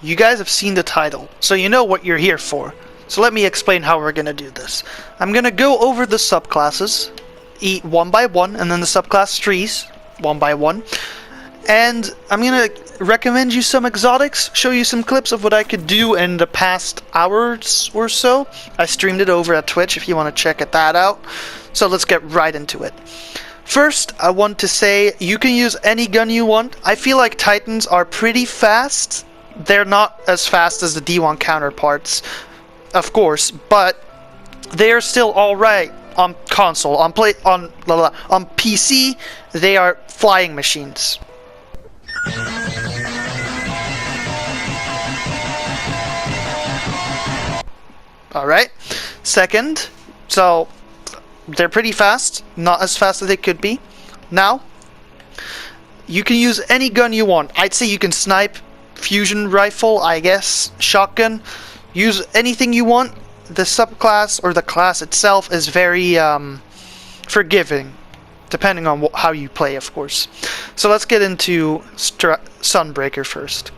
you guys have seen the title, so you know what you're here for. So let me explain how we're gonna do this. I'm gonna go over the subclasses, one by one, and then the subclass trees, one by one. And I'm gonna recommend you some exotics, show you some clips of what I could do in the past hours or so. I streamed it over at Twitch if you want to check that out. So let's get right into it. First, I want to say you can use any gun you want. I feel like Titans are pretty fast. They're not as fast as the D1 counterparts, of course, but they're still alright on console. On PC, they are flying machines. Alright, second, so they're pretty fast, not as fast as they could be. Now, you can use any gun you want. I'd say you can snipe, fusion rifle, I guess, shotgun, use anything you want. The subclass, or the class itself, is very forgiving, depending on how you play, of course. So let's get into Sunbreaker first.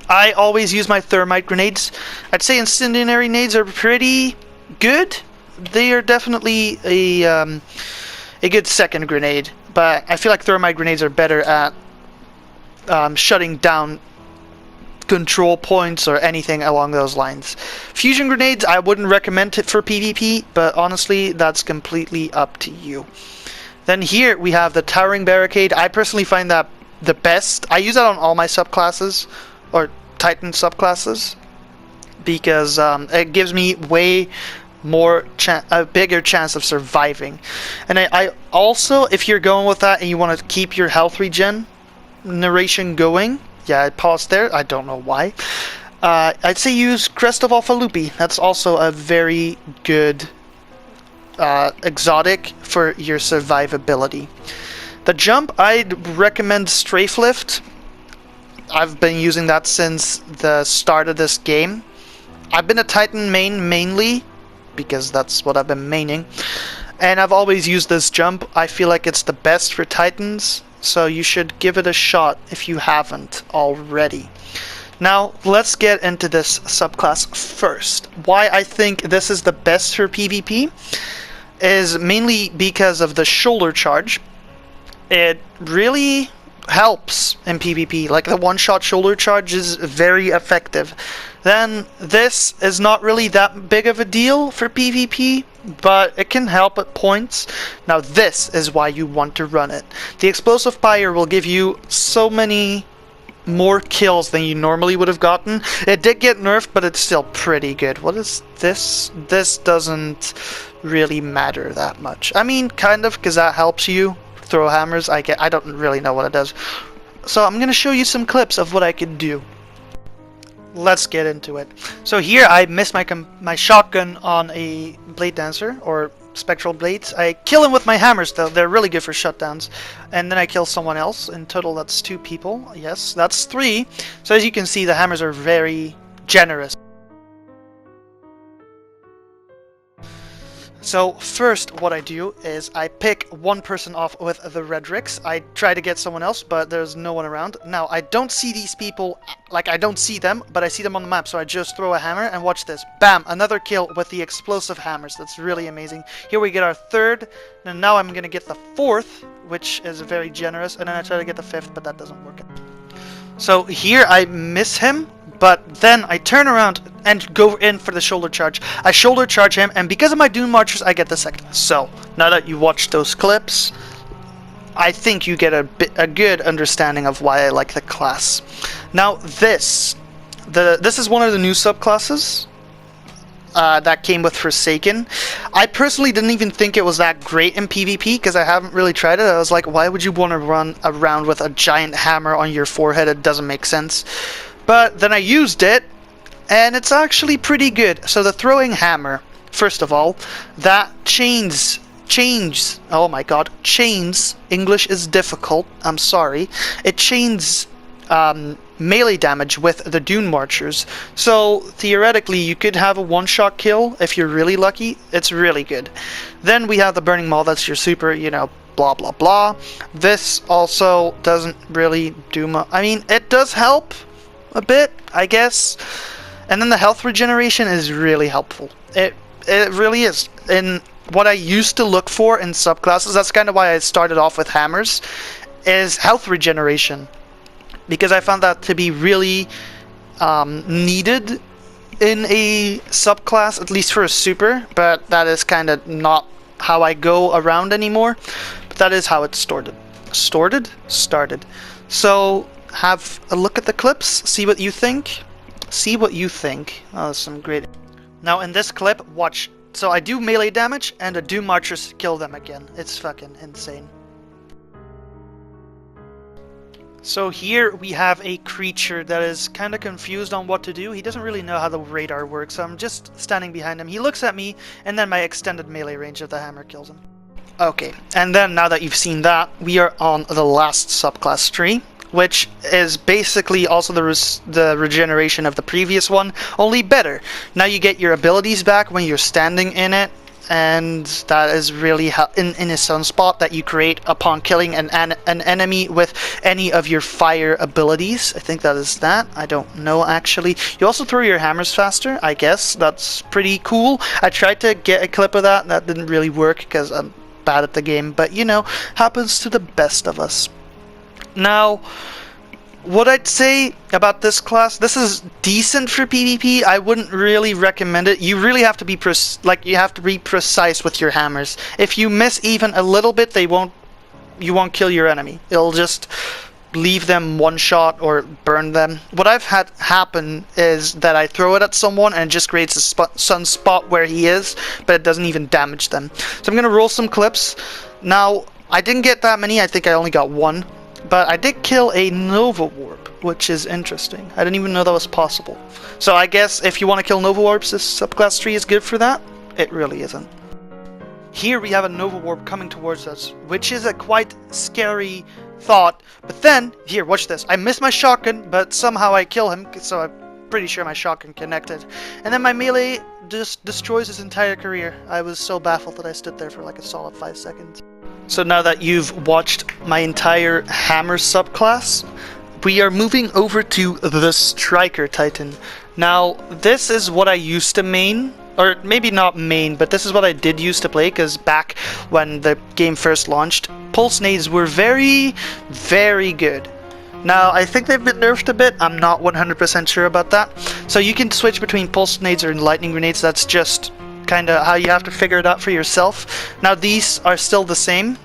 I always use my thermite grenades. I'd say incendiary nades are pretty good. They are definitely a good second grenade, but I feel like thermite grenades are better at shutting down control points or anything along those lines. Fusion grenades, I wouldn't recommend it for PvP, but honestly, that's completely up to you. Then here we have the Towering Barricade. I personally find that the best. I use that on all my subclasses, or Titan subclasses, because it gives me way more a bigger chance of surviving. And I also, if you're going with that and you want to keep your health regen narration going, yeah, I paused there, I don't know why, I'd say use Crest of Alphalupi. That's also a very good exotic for your survivability. The jump, I'd recommend Strafe Lift. I've been using that since the start of this game. I've been a Titan main mainly, because that's what I've been maining, and I've always used this jump. I feel like it's the best for Titans, so you should give it a shot if you haven't already. Now, let's get into this subclass first. Why I think this is the best for PvP is mainly because of the shoulder charge. It really helps in PvP. Like, the one-shot shoulder charge is very effective. Then this is not really that big of a deal for PvP, but it can help at points. Now this is why you want to run it. The Explosive Fire will give you so many more kills than you normally would have gotten. It did get nerfed, but it's still pretty good. What is this? This doesn't really matter that much. I mean, kind of, because that helps you throw hammers. I don't really know what it does. So I'm gonna show you some clips of what I could do. Let's get into it. So here I missed my shotgun on a Blade Dancer, or Spectral Blades. I kill him with my hammers though, they're really good for shutdowns. And then I kill someone else. In total that's 2 people. Yes, that's 3. So as you can see, the hammers are very generous. So first what I do is I pick one person off with the Redrix. I try to get someone else, but there's no one around. Now I don't see these people, like I don't see them, but I see them on the map, so I just throw a hammer and watch this. Bam! Another kill with the explosive hammers. That's really amazing. Here we get our 3rd, and now I'm gonna get the 4th, which is very generous, and then I try to get the 5th, but that doesn't work. So here I miss him, but then I turn around and go in for the shoulder charge. I shoulder charge him, and because of my Dune Marchers, I get the 2nd. So, now that you watched those clips, I think you get a good understanding of why I like the class. Now, this is one of the new subclasses that came with Forsaken. I personally didn't even think it was that great in PvP, because I haven't really tried it. I was like, why would you want to run around with a giant hammer on your forehead? It doesn't make sense. But then I used it, and it's actually pretty good. So the throwing hammer, first of all, that chains, oh my god, chains, English is difficult, I'm sorry. It chains melee damage with the Dune Marchers. So theoretically you could have a one-shot kill if you're really lucky. It's really good. Then we have the Burning Maul, that's your super, you know, blah blah blah. This also doesn't really do much. I mean, it does help, a bit, I guess. And then the health regeneration is really helpful. It really is. In what I used to look for in subclasses, that's kind of why I started off with hammers, is health regeneration. Because I found that to be really needed in a subclass, at least for a super, but that is kind of not how I go around anymore. But that is how it started. Started. So have a look at the clips, see what you think. See what you think. Oh, that's some great. Now in this clip, watch. So I do melee damage and the Doom Archers kill them again. It's fucking insane. So here we have a creature that is kind of confused on what to do. He doesn't really know how the radar works, so I'm just standing behind him. He looks at me, and then my extended melee range of the hammer kills him. Okay, and then now that you've seen that, we are on the last subclass tree, which is basically also the regeneration of the previous one, only better. Now you get your abilities back when you're standing in it, and that is really in a sunspot that you create upon killing an enemy with any of your fire abilities. I think that is that. I don't know actually. You also throw your hammers faster, I guess. That's pretty cool. I tried to get a clip of that, and that didn't really work because I'm bad at the game, but you know, happens to the best of us. Now, what I'd say about this class, this is decent for PvP. I wouldn't really recommend it. You really have to be precise with your hammers. If you miss even a little bit, you won't kill your enemy. It'll just leave them one shot or burn them. What I've had happen is that I throw it at someone and it just creates a sunspot where he is, but it doesn't even damage them. So I'm gonna roll some clips. Now, I didn't get that many. I think I only got one. But I did kill a Nova Warp, which is interesting. I didn't even know that was possible. So I guess if you want to kill Nova Warps, this subclass tree is good for that. It really isn't. Here we have a Nova Warp coming towards us, which is a quite scary thought. But then, here, watch this. I miss my shotgun, but somehow I kill him, so I'm pretty sure my shotgun connected. And then my melee just destroys his entire career. I was so baffled that I stood there for like a solid 5 seconds. So now that you've watched my entire hammer subclass, we are moving over to the Striker Titan. Now, this is what I used to main, or maybe not main, but this is what I did used to play, because back when the game first launched, pulse nades were very, very good. Now, I think they've been nerfed a bit. I'm not 100% sure about that. So you can switch between pulse nades or lightning grenades. That's just kind of how you have to figure it out for yourself. Now these are still the same,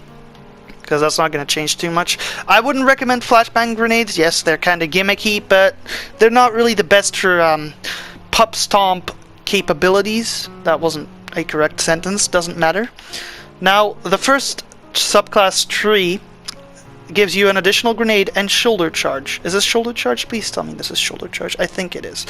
because that's not going to change too much. I wouldn't recommend flashbang grenades. Yes, they're kind of gimmicky, but they're not really the best for pup stomp capabilities. That wasn't a correct sentence, doesn't matter. Now, the first subclass tree gives you an additional grenade and shoulder charge. Is this shoulder charge? Please tell me this is shoulder charge. I think it is.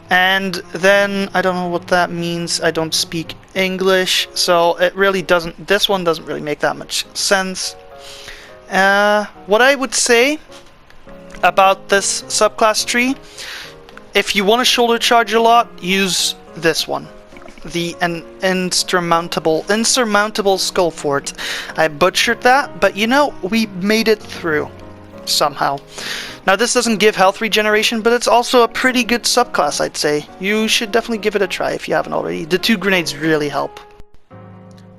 And then, I don't know what that means. I don't speak English, so it really doesn't, this one doesn't really make that much sense. What I would say about this subclass tree, if you want to shoulder charge a lot, use this one. The insurmountable skull fort. I butchered that, but you know, we made it through somehow. Now this doesn't give health regeneration, but it's also a pretty good subclass, I'd say. You should definitely give it a try if you haven't already. The 2 grenades really help.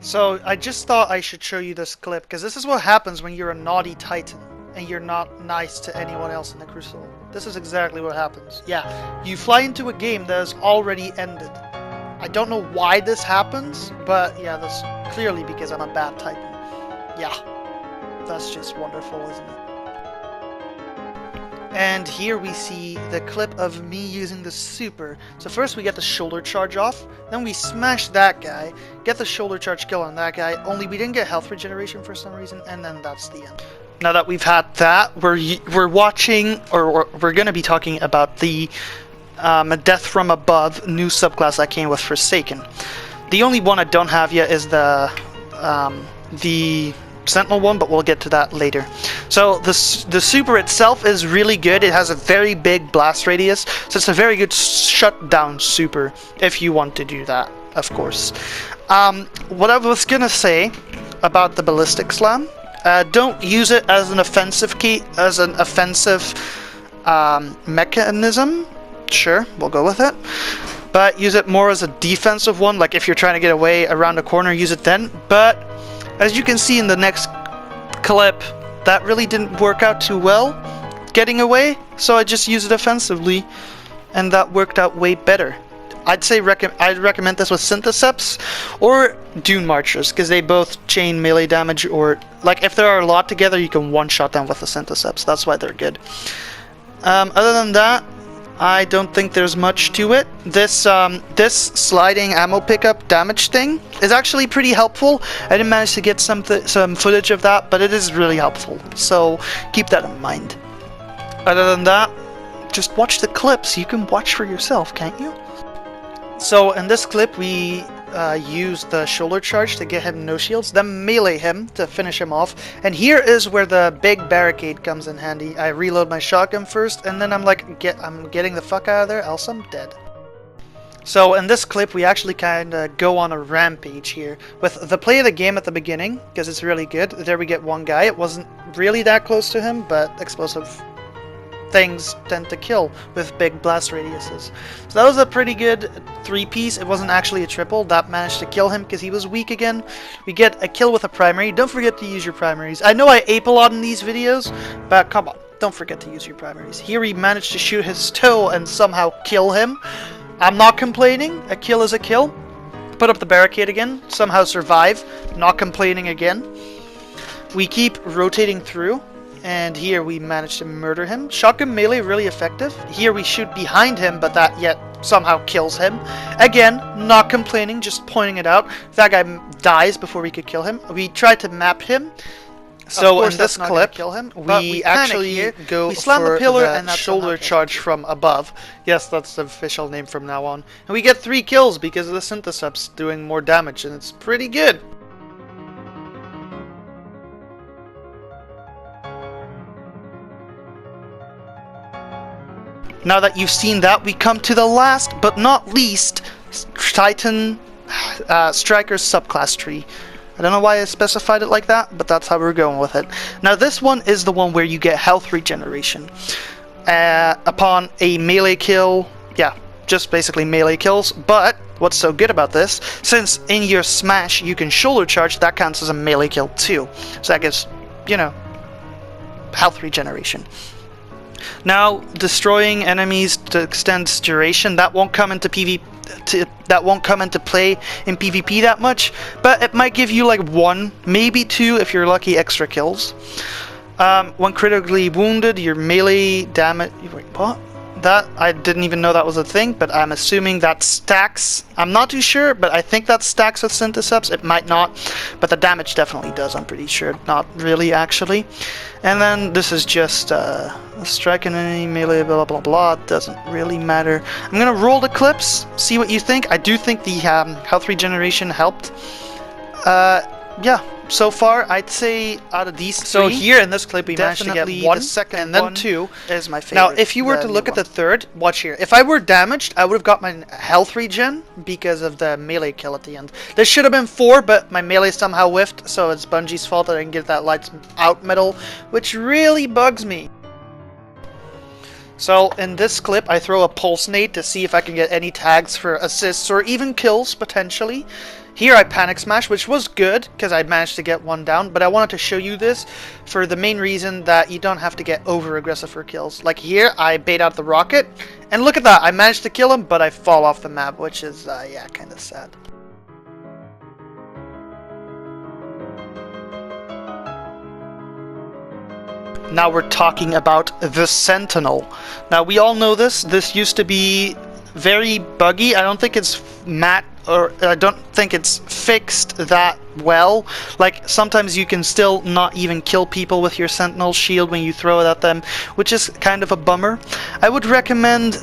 So I just thought I should show you this clip, because this is what happens when you're a naughty titan and you're not nice to anyone else in the Crucible. This is exactly what happens. Yeah, you fly into a game that has already ended. I don't know why this happens, but yeah, that's clearly because I'm a bad titan. Yeah, that's just wonderful, isn't it? And here we see the clip of me using the super. So first we get the shoulder charge off, then we smash that guy, get the shoulder charge kill on that guy, only we didn't get health regeneration for some reason, and then that's the end. Now that we've had that, we're watching, or we're going to be talking about the Death from Above new subclass that came with Forsaken. The only one I don't have yet is the Sentinel one, but we'll get to that later. So the super itself is really good. It has a very big blast radius, so it's a very good shutdown super if you want to do that, of course. What I was gonna say about the ballistic slam, don't use it as an offensive mechanism. Sure, we'll go with it. But use it more as a defensive one, like if you're trying to get away around a corner, use it then. But as you can see in the next clip, that really didn't work out too well, getting away, so I just used it offensively, and that worked out way better. I'd say I'd recommend this with Syntheseps or Dune Marchers, because they both chain melee damage, or like if there are a lot together, you can one-shot them with the Syntheseps. That's why they're good. Other than that, I don't think there's much to it. This this sliding ammo pickup damage thing is actually pretty helpful. I didn't manage to get some footage of that, but it is really helpful. So keep that in mind. Other than that, just watch the clips. You can watch for yourself, can't you? So in this clip, we use the shoulder charge to get him no shields, then melee him to finish him off. And here is where the big barricade comes in handy. I reload my shotgun first, and then I'm like, I'm getting the fuck out of there, else I'm dead. So in this clip, we actually kind of go on a rampage here with the play of the game at the beginning, because it's really good. There we get one guy. It wasn't really that close to him, but explosive things tend to kill with big blast radiuses. So that was a pretty good 3-piece. It wasn't actually a triple. That managed to kill him because he was weak again. We get a kill with a primary. Don't forget to use your primaries. I know I ape a lot in these videos, but come on, don't forget to use your primaries. Here we managed to shoot his toe and somehow kill him. I'm not complaining. A kill is a kill. Put up the barricade again. Somehow survive. Not complaining again. We keep rotating through. And here we managed to murder him. Shotgun melee really effective. Here we shoot behind him, but that yet somehow kills him. Again, not complaining, just pointing it out. That guy dies before we could kill him. We tried to map him. So in this clip, we actually go for the pillar and shoulder charge from above. Yes, that's the official name from now on. And we get 3 kills because of the Syntheseps doing more damage, and it's pretty good. Now that you've seen that, we come to the last but not least Titan Striker's subclass tree. I don't know why I specified it like that, but that's how we're going with it. Now this one is the one where you get health regeneration upon a melee kill. Yeah, just basically melee kills. But what's so good about this, since in your smash you can shoulder charge, that counts as a melee kill too. So that gives, you know, health regeneration. Now, destroying enemies to extend duration, that won't come into play in PvP that much, but it might give you like 1, maybe 2 if you're lucky extra kills. When critically wounded, your melee damage. Wait, what? That I didn't even know that was a thing, but I'm assuming that stacks. I'm not too sure, but I think that stacks with Syntheseps. It might not, but the damage definitely does. I'm pretty sure. Not really, actually. And then this is just strike an enemy, melee, blah blah blah. Doesn't really matter. I'm gonna roll the clips, see what you think. I do think the health regeneration helped. Yeah. So far, I'd say out of these 3, so here in this clip we managed to get 1, the second and then 2 is my favorite. Now, if you were to look at the third, watch here. If I were damaged, I would have got my health regen because of the melee kill at the end. There should have been 4, but my melee somehow whiffed, so it's Bungie's fault that I didn't get that lights out medal, which really bugs me. So in this clip, I throw a pulse nade to see if I can get any tags for assists or even kills potentially. Here I panic smash, which was good because I managed to get 1 down, but I wanted to show you this for the main reason that you don't have to get over aggressive for kills. Like here, I bait out the rocket, and look at that, I managed to kill him, but I fall off the map, which is, yeah, kind of sad. Now we're talking about the Sentinel. Now we all know this. This used to be very buggy. I don't think it's matte, or I don't think it's fixed that well. Like sometimes you can still not even kill people with your Sentinel shield when you throw it at them, which is kind of a bummer. I would recommend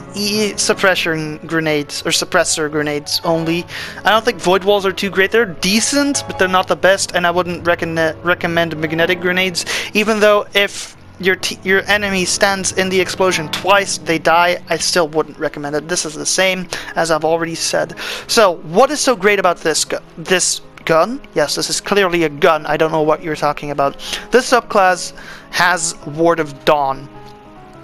suppressor grenades only. I don't think void walls are too great. They're decent, but they're not the best, and I wouldn't recommend magnetic grenades, even though if your enemy stands in the explosion twice, they die, I still wouldn't recommend it. This is the same as I've already said. So what is so great about this gun? Yes, this is clearly a gun. I don't know what you're talking about. This subclass has Ward of Dawn.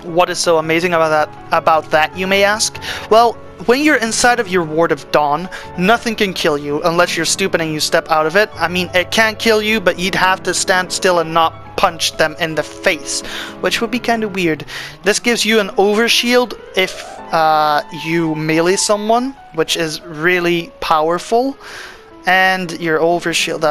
What is so amazing about that, you may ask? Well, when you're inside of your Ward of Dawn, nothing can kill you unless you're stupid and you step out of it. I mean, it can kill you, but you'd have to stand still and not punch them in the face, which would be kind of weird. This gives you an overshield if you melee someone, which is really powerful. And your overshield,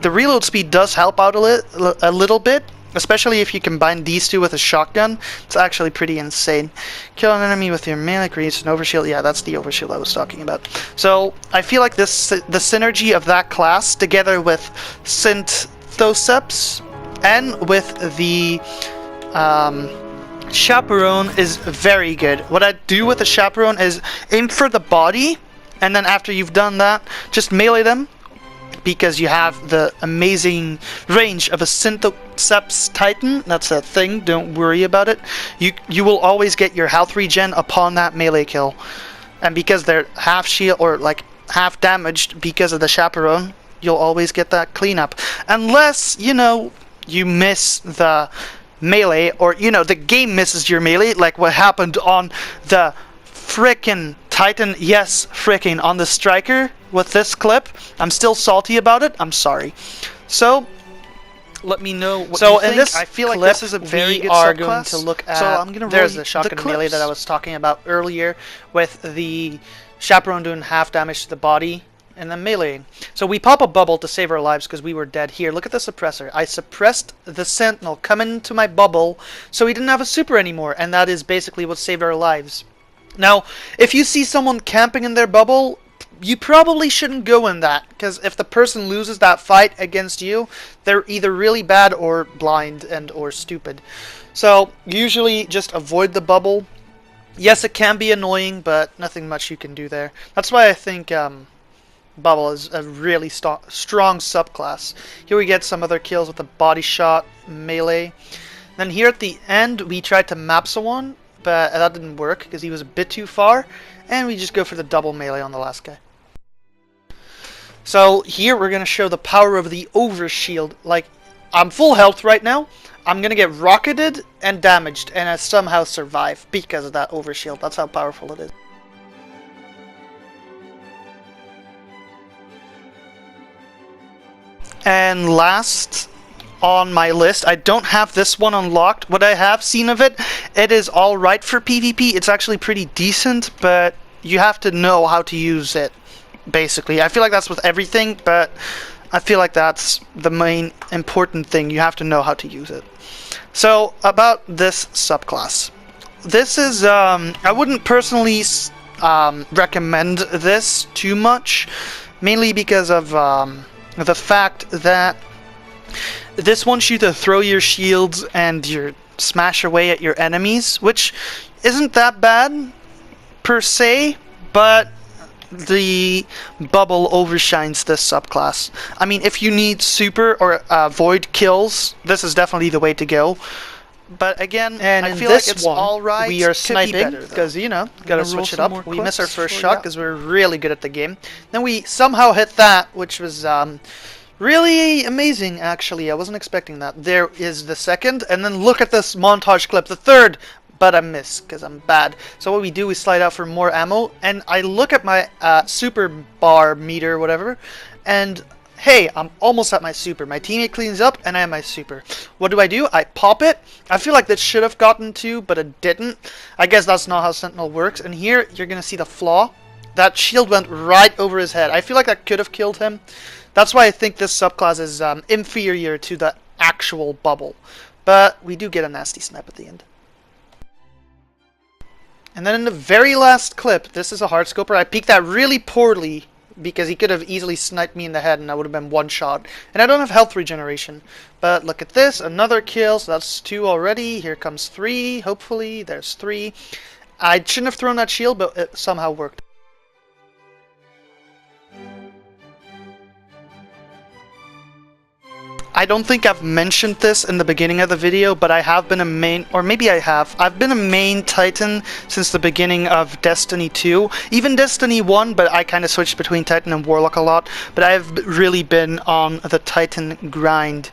the reload speed does help out a little bit, especially if you combine these two with a shotgun. It's actually pretty insane. Kill an enemy with your melee creates an overshield. Yeah, that's the overshield I was talking about. So I feel like the synergy of that class together with Synthoceps and with the Chaperone is very good. What I do with the Chaperone is aim for the body, and then after you've done that, just melee them, because you have the amazing range of a Synthoceps Titan. That's a thing, don't worry about it. You will always get your health regen upon that melee kill. And because they're half shield, or like half damaged because of the Chaperone, you'll always get that cleanup. Unless, you know, you miss the melee, or, you know, the game misses your melee, like what happened on the frickin' Titan, yes, frickin' on the Striker with this clip. I'm still salty about it. I'm sorry. So let me know what you think. This I feel like this is a very good subclass. Going to look at, so I'm gonna there's the shotgun melee that I was talking about earlier, with the Chaperone doing half damage to the body and then meleeing. So we pop a bubble to save our lives because we were dead. Here, look at the suppressor. I suppressed the Sentinel coming into my bubble so he didn't have a super anymore, and that is basically what saved our lives. Now, if you see someone camping in their bubble, you probably shouldn't go in that, because if the person loses that fight against you, they're either really bad or blind and or stupid. So usually just avoid the bubble. Yes, it can be annoying, but nothing much you can do there. That's why I think bubble is a really strong subclass. Here we get some other kills with the body shot, melee. Then here at the end we tried to map someone, but that didn't work because he was a bit too far, and we just go for the double melee on the last guy. So here we're going to show the power of the overshield. Like, I'm full health right now. I'm going to get rocketed and damaged, and I somehow survive because of that overshield. That's how powerful it is. And last on my list, I don't have this one unlocked. What I have seen of it, it is alright for PvP. It's actually pretty decent, but you have to know how to use it, basically. I feel like that's with everything, but I feel like that's the main important thing. You have to know how to use it. So, about this subclass. This is, I wouldn't personally recommend this too much, mainly because of the fact that this wants you to throw your shields and your smash away at your enemies, which isn't that bad per se, but the bubble overshines this subclass. I mean, if you need super or void kills, this is definitely the way to go. But again, and I feel like it's alright. We are sniping because, you know, gotta switch it up. We miss our first shot because we're really good at the game. Then we somehow hit that, which was really amazing, actually. I wasn't expecting that. There is the second, and then look at this montage clip, the third, but I miss because I'm bad. So what we do is slide out for more ammo, and I look at my super bar meter, whatever, and hey, I'm almost at my super. My teammate cleans up, and I have my super. What do? I pop it. I feel like that should have gotten to, but it didn't. I guess that's not how Sentinel works. And here, you're going to see the flaw. That shield went right over his head. I feel like that could have killed him. That's why I think this subclass is inferior to the actual bubble. But we do get a nasty snipe at the end. And then in the very last clip, this is a hardscoper. I peeked that really poorly because he could have easily sniped me in the head and I would have been one shot. And I don't have health regeneration. But look at this, another kill, so that's 2 already. Here comes 3, hopefully. There's 3. I shouldn't have thrown that shield, but it somehow worked. I don't think I've mentioned this in the beginning of the video, but I have been a main, or maybe I have. I've been a main Titan since the beginning of Destiny 2. Even Destiny 1, but I kind of switched between Titan and Warlock a lot. But I've really been on the Titan grind.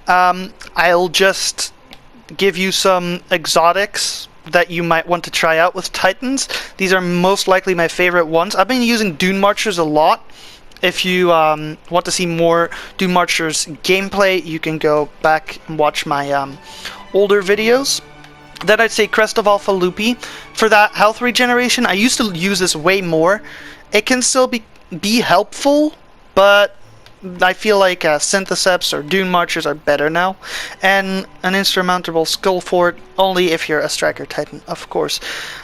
I'll just give you some exotics that you might want to try out with Titans. These are most likely my favorite ones. I've been using Dune Marchers a lot. If you want to see more Dune Marchers gameplay, you can go back and watch my older videos. Then I'd say Crest of Alpha Lupi. For that health regeneration, I used to use this way more. It can still be helpful, but I feel like Syntheseps or Dune Marchers are better now. And an insurmountable Skull Fort, only if you're a Striker Titan, of course.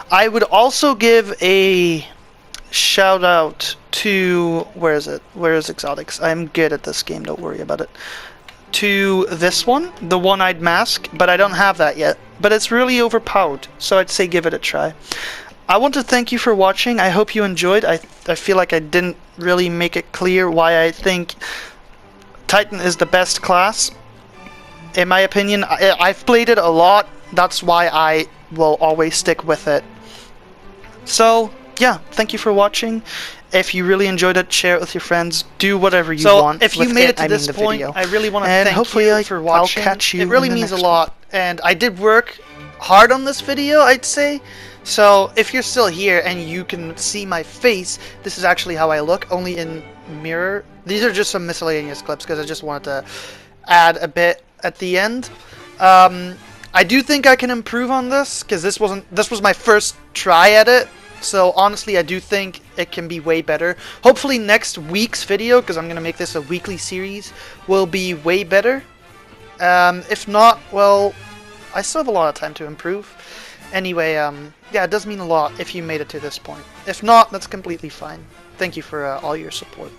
I would also give a shout out to... where is it? Where is Exotics? I'm good at this game, don't worry about it. To this one, the One-Eyed Mask, but I don't have that yet. But it's really overpowered, so I'd say give it a try. I want to thank you for watching. I hope you enjoyed. I feel like I didn't really make it clear why I think Titan is the best class. In my opinion, I've played it a lot. That's why I will always stick with it. So, yeah, thank you for watching. If you really enjoyed it, share it with your friends. Do whatever you want. So, if you made it to this point, I really want to thank you for watching. I'll catch you. It really means a lot. And I did work hard on this video, I'd say. So, if you're still here and you can see my face, this is actually how I look, only in mirror. These are just some miscellaneous clips because I just wanted to add a bit at the end. I do think I can improve on this because this was my first try at it. So honestly, I do think it can be way better. Hopefully next week's video, because I'm going to make this a weekly series, will be way better. If not, well, I still have a lot of time to improve. Anyway, yeah, it does mean a lot if you made it to this point. If not, that's completely fine. Thank you for all your support.